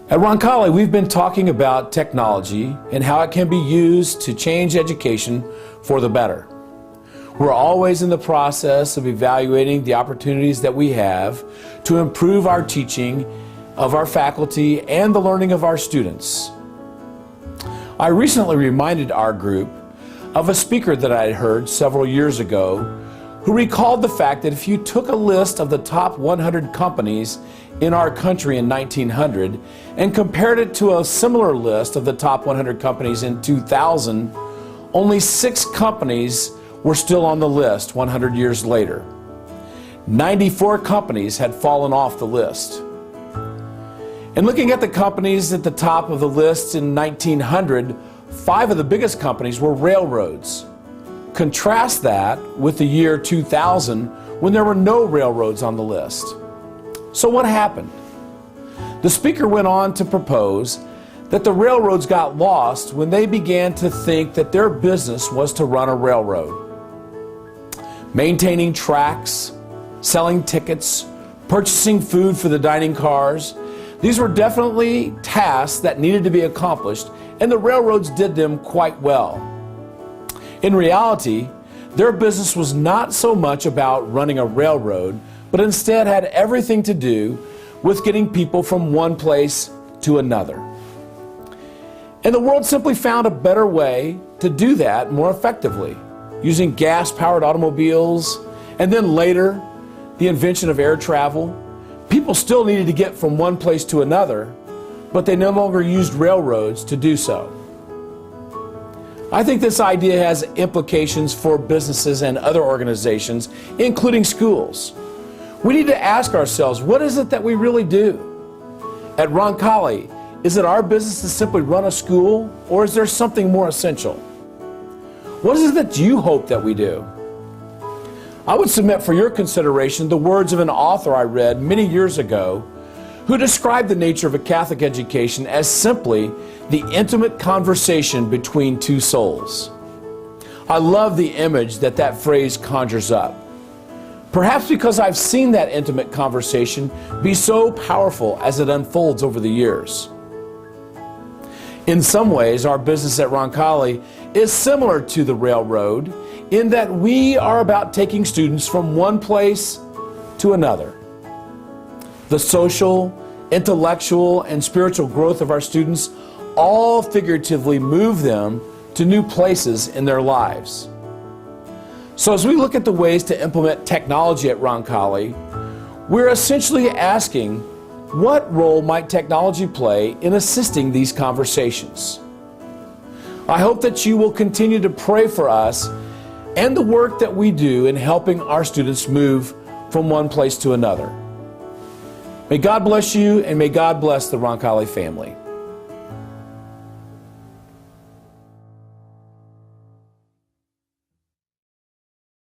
At Roncalli, we've been talking about technology and how it can be used to change education for the better. We're always in the process of evaluating the opportunities that we have to improve our teaching of our faculty and the learning of our students. I recently reminded our group of a speaker that I had heard several years ago who recalled the fact that if you took a list of the top 100 companies in our country in 1900 and compared it to a similar list of the top 100 companies in 2000, only 6 companies were still on the list 100 years later. 94 companies had fallen off the list. And looking at the companies at the top of the list in 1900, 5 of the biggest companies were railroads. Contrast that with the year 2000 when there were no railroads on the list. So what happened? The speaker went on to propose that the railroads got lost when they began to think that their business was to run a railroad. Maintaining tracks, selling tickets, purchasing food for the dining cars, these were definitely tasks that needed to be accomplished, and the railroads did them quite well. In reality, their business was not so much about running a railroad, but instead had everything to do with getting people from one place to another. And the world simply found a better way to do that more effectively, using gas-powered automobiles, and then later, the invention of air travel. People still needed to get from one place to another, but they no longer used railroads to do so. I think this idea has implications for businesses and other organizations, including schools. We need to ask ourselves, what is it that we really do? At Roncalli, is it our business to simply run a school, or is there something more essential? What is it that you hope that we do? I would submit for your consideration the words of an author I read many years ago who described the nature of a Catholic education as simply the intimate conversation between two souls. I love the image that that phrase conjures up. Perhaps because I've seen that intimate conversation be so powerful as it unfolds over the years. In some ways, our business at Roncalli is similar to the railroad in that we are about taking students from one place to another. The social, intellectual, and spiritual growth of our students all figuratively move them to new places in their lives. So as we look at the ways to implement technology at Roncalli, we're essentially asking, what role might technology play in assisting these conversations? I hope that you will continue to pray for us and the work that we do in helping our students move from one place to another. May God bless you, and may God bless the Roncalli family.